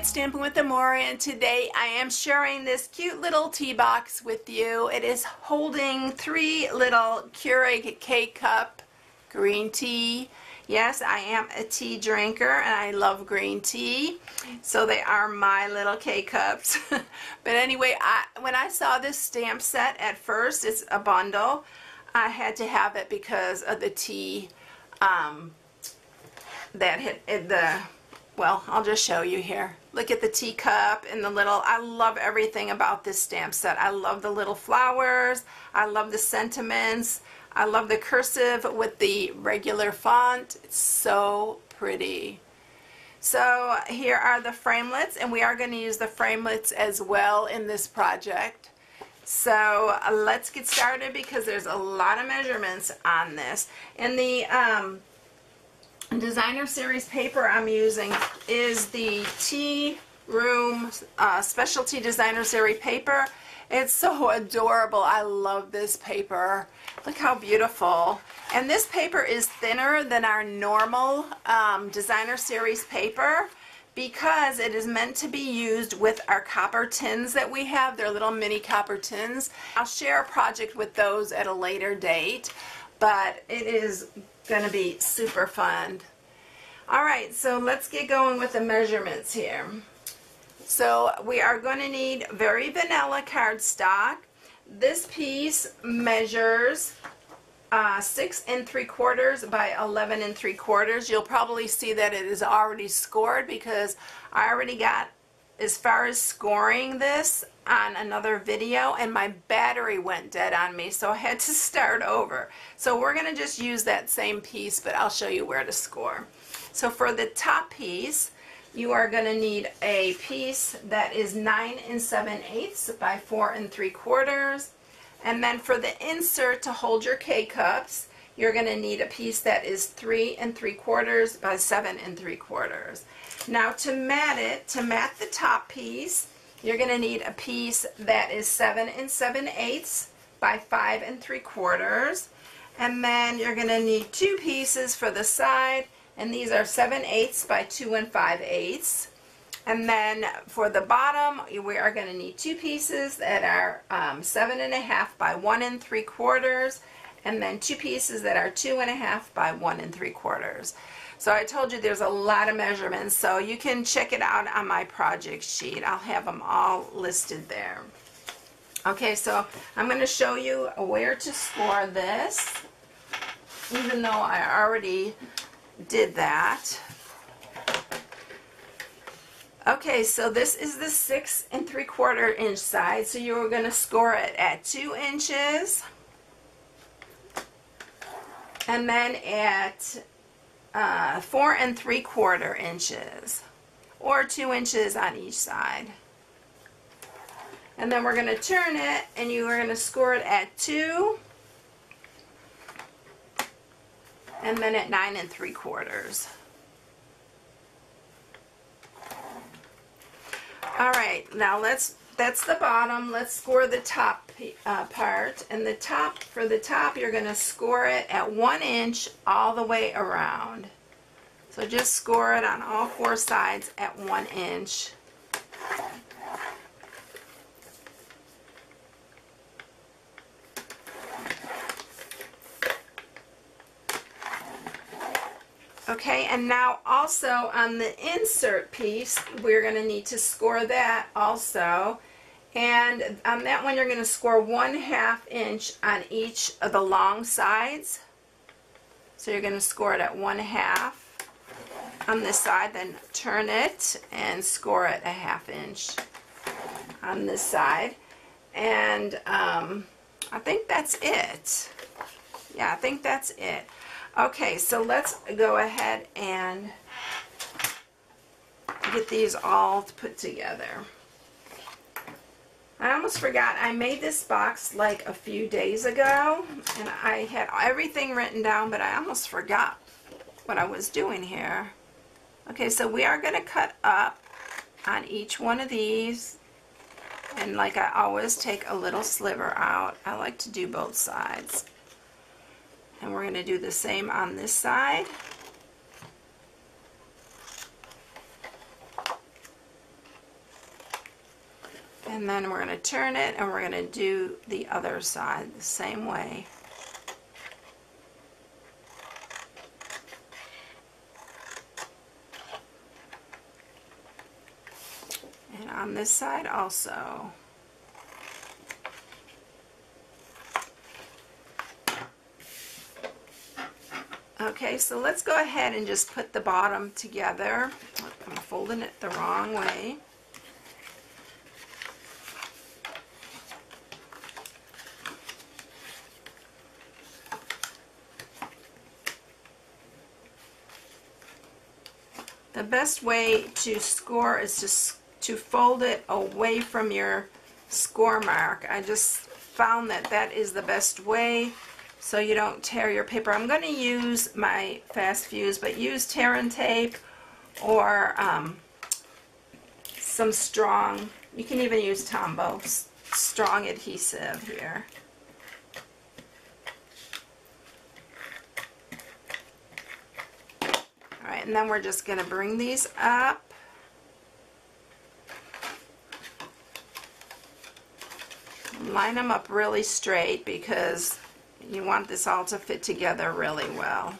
it's Stampin' with Amore, and today I am sharing this cute little tea box with you. It is holding 3 little Keurig K cup green tea. Yes, I am a tea drinker and I love green tea, so they are my little K cups. But anyway, when I saw this stamp set at first, it's a bundle, I had to have it because of the tea that hit the, well, I'll just show you here. Look at the teacup and the little, I love everything about this stamp set. I love the little flowers, I love the sentiments, I love the cursive with the regular font. It's so pretty. So here are the framelits, and we are going to use the framelits as well in this project. So let's get started because there's a lot of measurements on this. And the designer series paper I'm using is the Tea Room Specialty Designer Series paper. It's so adorable. I love this paper. Look how beautiful. And this paper is thinner than our normal designer series paper because it is meant to be used with our copper tins that we have. They're little mini copper tins. I'll share a project with those at a later date, but it is going to be super fun. Alright, so let's get going with the measurements here. So we are going to need very vanilla cardstock. This piece measures 6 3/4 by 11 3/4. You'll probably see that it is already scored because I already got as far as scoring this on another video and my battery went dead on me, so I had to start over. So we're going to just use that same piece, but I'll show you where to score. So for the top piece, you are going to need a piece that is 9 7/8 by 4 3/4. And then for the insert to hold your K cups, you're going to need a piece that is 3 3/4 by 7 3/4. Now to mat the top piece, you're going to need a piece that is 7 7/8 by 5 3/4. And then you're going to need 2 pieces for the side, and these are 7/8 by 2 5/8. And then for the bottom, we are going to need 2 pieces that are 7 1/2 by 1 3/4, and then 2 pieces that are 2 1/2 by 1 3/4. So I told you there's a lot of measurements, so you can check it out on my project sheet. I'll have them all listed there. Okay, so I'm going to show you where to score this, even though I already did that. Okay, so this is the 6 3/4 inch side, so you're going to score it at 2 inches, and then at 4 3/4 inches, or 2 inches on each side. And then we're going to turn it, and you are going to score it at 2, and then at 9 3/4. Alright, now that's the bottom. Let's score the top part. And for the top, you're going to score it at 1 inch all the way around. So just score it on all 4 sides at 1 inch. Okay, and now also on the insert piece, we're going to need to score that also. And on that one, you're going to score 1/2 inch on each of the long sides. So you're going to score it at 1/2 on this side, then turn it and score it 1/2 inch on this side. And I think that's it. Yeah, I think that's it. Okay, so let's go ahead and get these all put together. I almost forgot, I made this box like a few days ago, and I had everything written down, but I almost forgot what I was doing here. Okay, so we are going to cut up on each one of these, and like I always take a little sliver out. I like to do both sides. And we're going to do the same on this side. And then we're going to turn it and we're going to do the other side the same way. And on this side also. Okay, so let's go ahead and just put the bottom together. I'm folding it the wrong way. The best way to score is to fold it away from your score mark. I just found that that is the best way so you don't tear your paper. I'm going to use my fast fuse, but use tear and tape or some strong, you can even use Tombow, strong adhesive here. Alright, and then we're just going to bring these up. Line them up really straight because you want this all to fit together really well.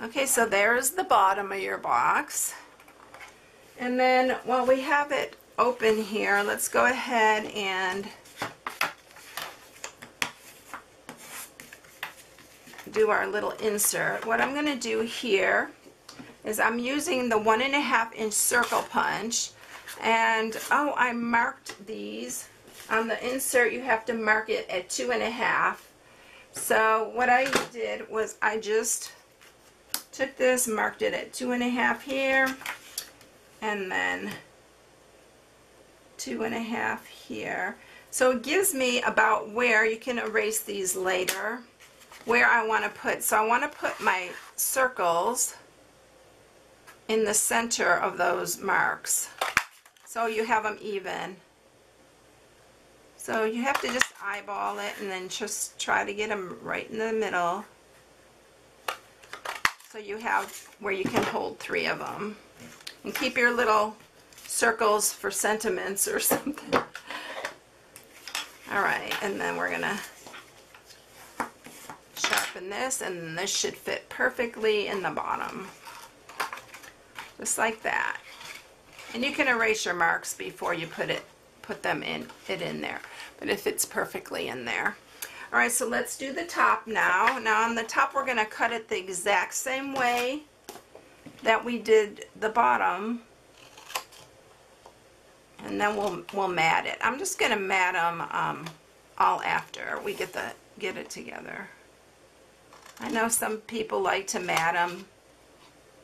Okay, so there's the bottom of your box. And then while we have it open here, let's go ahead and do our little insert. What I'm going to do here is I'm using the 1.5 inch circle punch, and oh, I marked these. On the insert you have to mark it at 2.5. So what I did was I just took this, marked it at 2.5 here, and then 2.5 here. So it gives me about where, you can erase these later, where I want to put. So I want to put my circles in the center of those marks so you have them even. So you have to just eyeball it and then just try to get them right in the middle so you have where you can hold 3 of them. And keep your little circles for sentiments or something. Alright, and then we're gonna sharpen this, and this should fit perfectly in the bottom. Just like that. And you can erase your marks before you put them in there. But it fits perfectly in there. Alright, so let's do the top now. Now on the top we're going to cut it the exact same way that we did the bottom. And then we'll mat it. I'm just going to mat them all after we get it together. I know some people like to mat them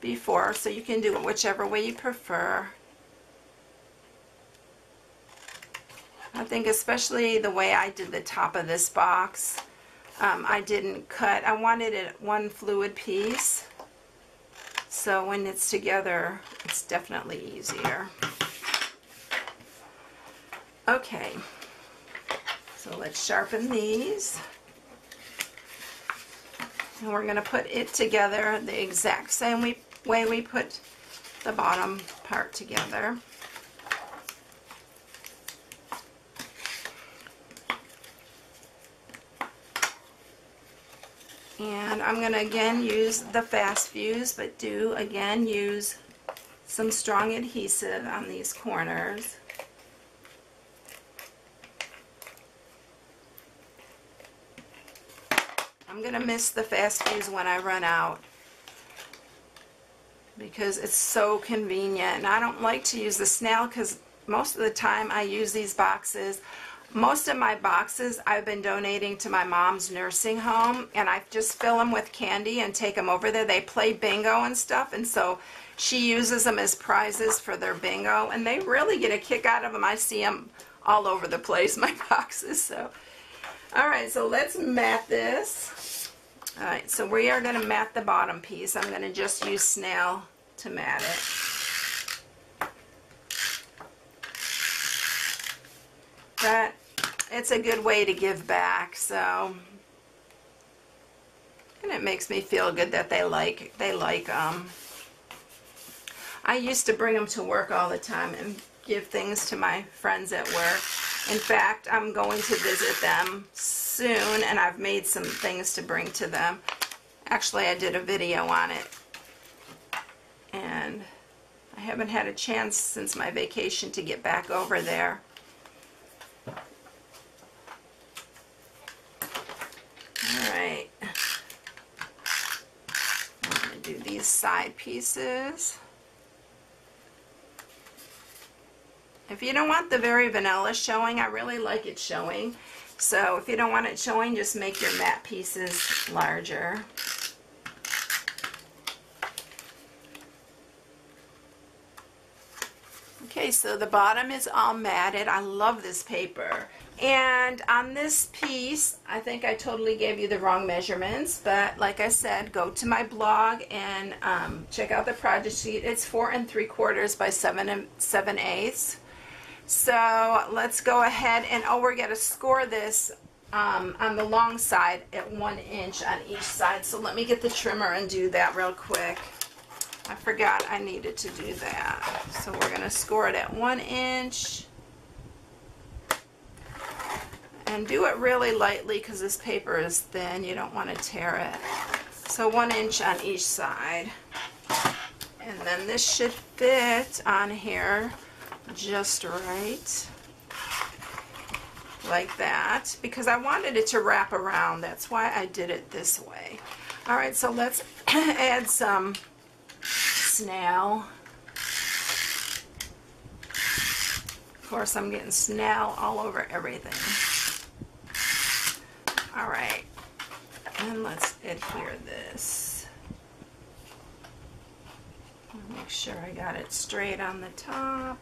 before, so you can do it whichever way you prefer. I think especially the way I did the top of this box, I didn't cut. I wanted it one fluid piece, so when it's together it's definitely easier. Okay, so let's sharpen these. And we're going to put it together the exact same way we put the bottom part together. And I'm going to again use the fast fuse, but do again use some strong adhesive on these corners. I'm going to miss the fast fuse when I run out because it's so convenient. And I don't like to use the snail because most of the time I use these boxes. Most of my boxes I've been donating to my mom's nursing home, and I just fill them with candy and take them over there. They play bingo and stuff, and so she uses them as prizes for their bingo, and they really get a kick out of them. I see them all over the place, my boxes. So, alright, so let's mat this. Alright, so we are going to mat the bottom piece. I'm going to just use snail to mat it. But it's a good way to give back, so And it makes me feel good that they like I used to bring them to work all the time and give things to my friends at work. In fact, I'm going to visit them soon, and I've made some things to bring to them. Actually, I did a video on it, and I haven't had a chance since my vacation to get back over there. Alright, I'm going to do these side pieces. If you don't want the very vanilla showing, I really like it showing. So if you don't want it showing, just make your matte pieces larger. Okay, so the bottom is all matted. I love this paper. And on this piece, I think I totally gave you the wrong measurements, but like I said, go to my blog and check out the project sheet. It's 4 3/4 by 7 7/8. So let's go ahead and, oh, we're going to score this on the long side at 1 inch on each side. So let me get the trimmer and do that real quick. I forgot I needed to do that. So we're going to score it at 1 inch. And do it really lightly because this paper is thin. You don't want to tear it. So 1 inch on each side. And then this should fit on here just right, like that, because I wanted it to wrap around. That's why I did it this way. Alright, so let's add some snail. Of course, I'm getting snail all over everything. Alright, and let's adhere this. Make sure I got it straight on the top.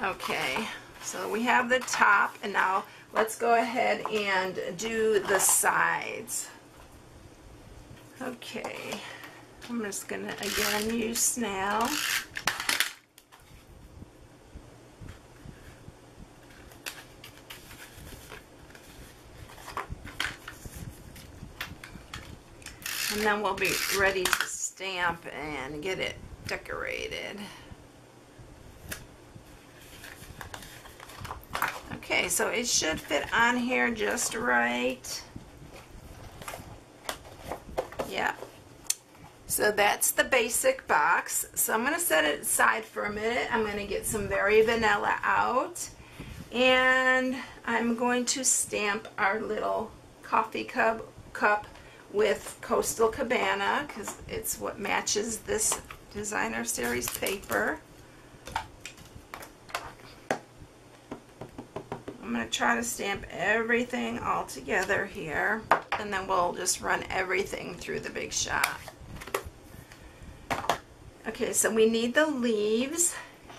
Okay, so we have the top, and now let's go ahead and do the sides. Okay, I'm just gonna again use snail. And then we'll be ready to stamp and get it decorated. Okay, so it should fit on here just right. Yeah. So that's the basic box. So I'm going to set it aside for a minute. I'm going to get some Very Vanilla out. And I'm going to stamp our little coffee cup with Coastal Cabana because it's what matches this designer series paper. I'm going to try to stamp everything all together here, and then we'll just run everything through the Big Shot. Okay, so we need the leaves,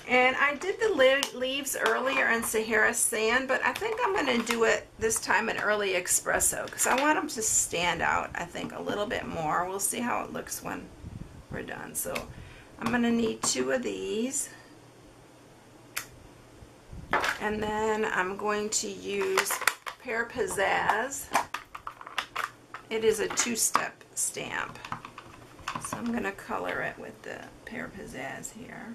and I did the leaves earlier in Sahara Sand, but I think I'm going to do it this time in Early Espresso because I want them to stand out, I think, a little bit more. We'll see how it looks when we're done. So I'm going to need 2 of these. And then I'm going to use Pear Pyjas. It is a 2-step stamp. So I'm going to color it with the Pear Pyjas here.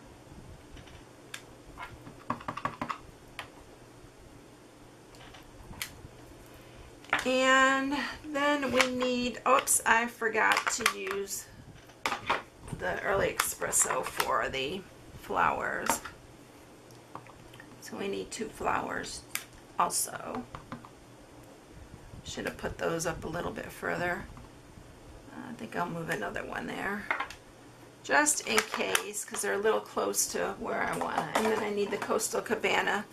And then we need, oops, I forgot to use the Early Espresso for the flowers. So we need 2 flowers also. Should have put those up a little bit further. I think I'll move another one there. Just in case, because they're a little close to where I want it. And then I need the Coastal Cabana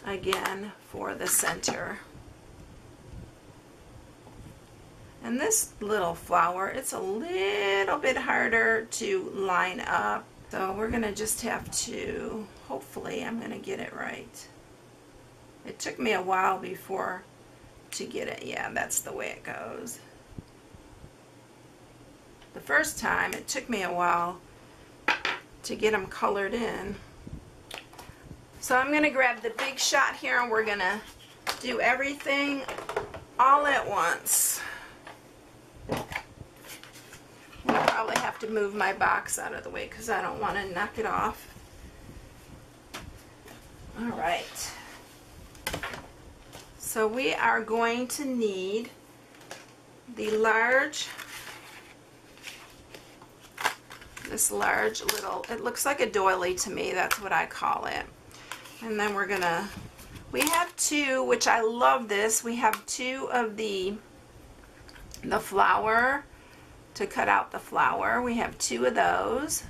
again for the center. And this little flower, it's a little bit harder to line up. So we're going to just have to, hopefully I'm going to get it right. It took me a while before to get it. Yeah, that's the way it goes. The first time it took me a while to get them colored in. So I'm going to grab the big shot here and we're going to do everything all at once. I'll probably have to move my box out of the way because I don't want to knock it off. Alright. So we are going to need the this large little, it looks like a doily to me, that's what I call it. And then we're gonna, we have two, which I love this, we have two of the flour to cut out the flour. We have two of those.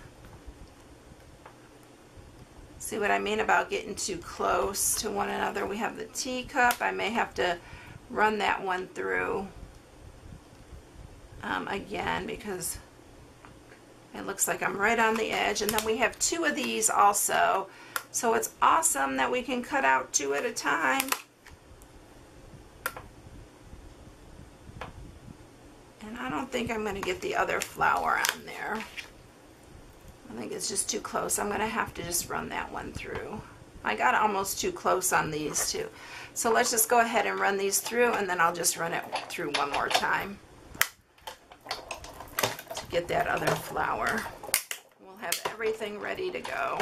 See what I mean about getting too close to one another? We have the teacup. I may have to run that one through again because it looks like I'm right on the edge. And then we have two of these also. So it's awesome that we can cut out two at a time. And I don't think I'm going to get the other flour on there. I think it's just too close. I'm going to have to just run that one through. I got almost too close on these two. So let's just go ahead and run these through and then I'll just run it through one more time to get that other flour. We'll have everything ready to go.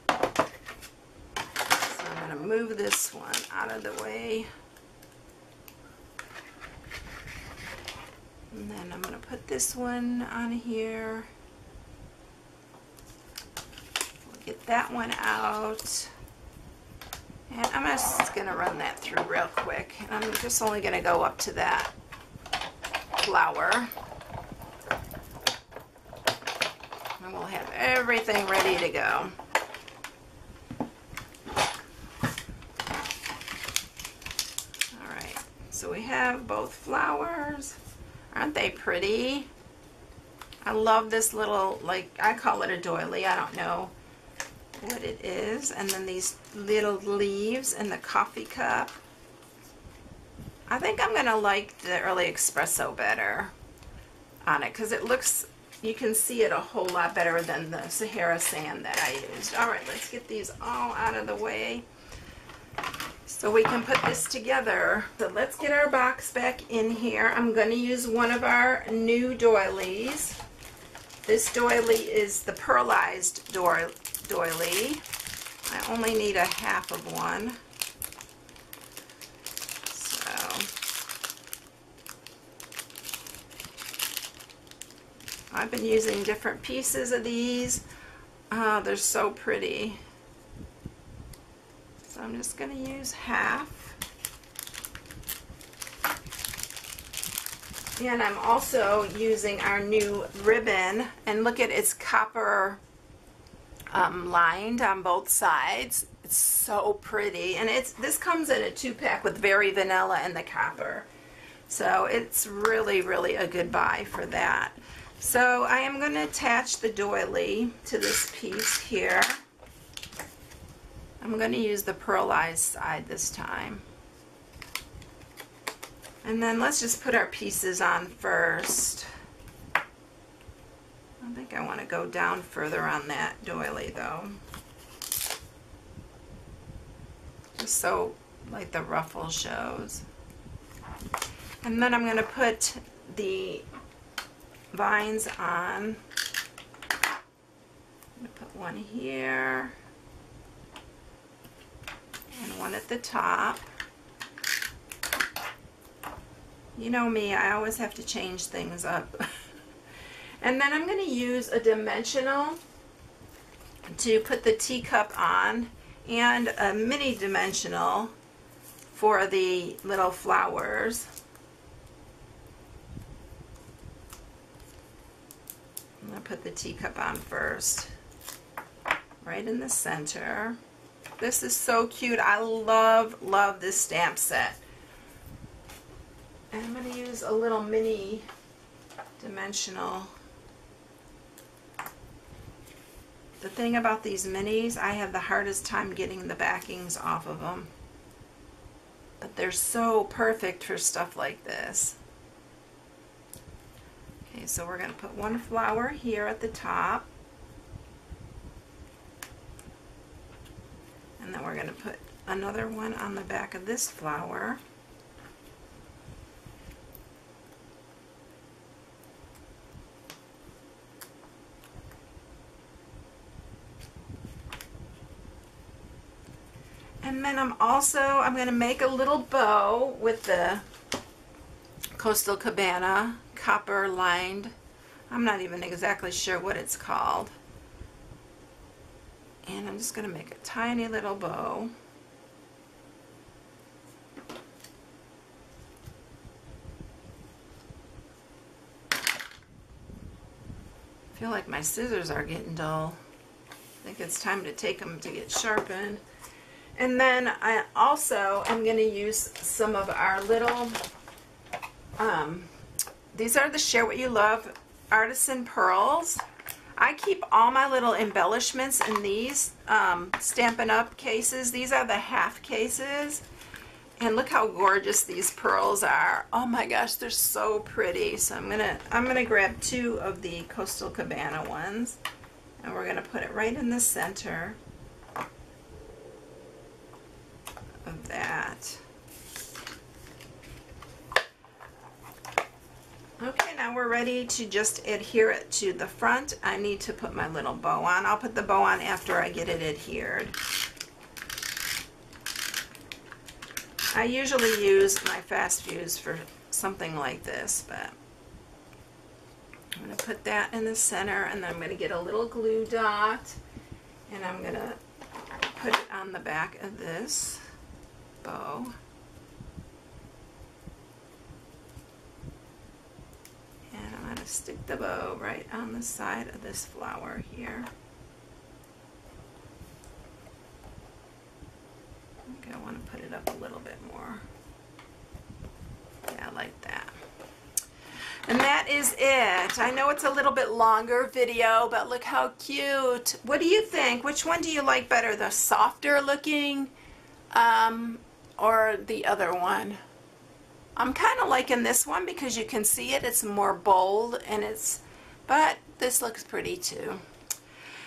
So I'm going to move this one out of the way. And then I'm going to put this one on here. Get that one out. And I'm just going to run that through real quick. And I'm just only going to go up to that flour. And we'll have everything ready to go. Alright, so we have both flours. Aren't they pretty? I love this little, like, I call it a doily. I don't know what it is. And then these little leaves in the coffee cup. I think I'm going to like the early espresso better on it because it looks, you can see it a whole lot better than the Sahara sand that I used. Alright, let's get these all out of the way so we can put this together. So let's get our box back in here. I'm going to use one of our new doilies. This doily is the pearlized doily. I only need a half of one. So I've been using different pieces of these. They're so pretty. So I'm just going to use half. And I'm also using our new ribbon, and look at it's copper lined on both sides. It's so pretty, and this comes in a 2-pack with Very Vanilla and the copper. So it's really, really a good buy for that. So I am going to attach the doily to this piece here. I'm going to use the pearlized side this time. And then let's just put our pieces on first. I think I want to go down further on that doily though. Just so like the ruffle shows. And then I'm going to put the vines on. I'm going to put one here and one at the top. You know me, I always have to change things up. And then I'm going to use a dimensional to put the teacup on and a mini dimensional for the little flowers. I'm going to put the teacup on first, right in the center. This is so cute. I love this stamp set. And I'm going to use a little mini dimensional. The thing about these minis, I have the hardest time getting the backings off of them. But they're so perfect for stuff like this. Okay, so we're going to put one flower here at the top. another one on the back of this flower. And then I'm going to make a little bow with the Coastal Cabana copper lined. I'm not even exactly sure what it's called. And I'm just going to make a tiny little bow. I feel like my scissors are getting dull. I think it's time to take them to get sharpened. And then I also am going to use some of our little, these are the Share What You Love Artisan Pearls. I keep all my little embellishments in these Stampin' Up cases. These are the half cases. And look how gorgeous these pearls are. Oh my gosh, they're so pretty. So I'm gonna grab 2 of the Coastal Cabana ones, and we're gonna put it right in the center of that. Okay, now we're ready to just adhere it to the front. I need to put my little bow on. I'll put the bow on after I get it adhered. I usually use my fast fuse for something like this, but I'm going to put that in the center, and then I'm going to get a little glue dot, and I'm going to put it on the back of this bow. And I'm going to stick the bow right on the side of this flower here. I think I want to put it up a little bit more. Yeah, like that. And that is it. I know it's a little bit longer video, but look how cute. What do you think? Which one do you like better? The softer looking or the other one? I'm kind of liking this one because you can see it. It's more bold, and but this looks pretty too.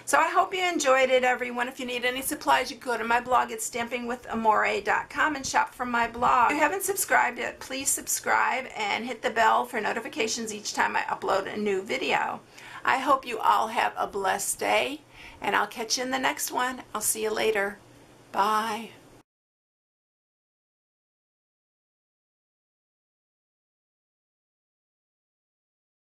So I hope you enjoyed it, everyone. If you need any supplies, you can go to my blog at stampingwithamore.com and shop from my blog. If you haven't subscribed yet, please subscribe and hit the bell for notifications each time I upload a new video. I hope you all have a blessed day, and I'll catch you in the next one. I'll see you later. Bye.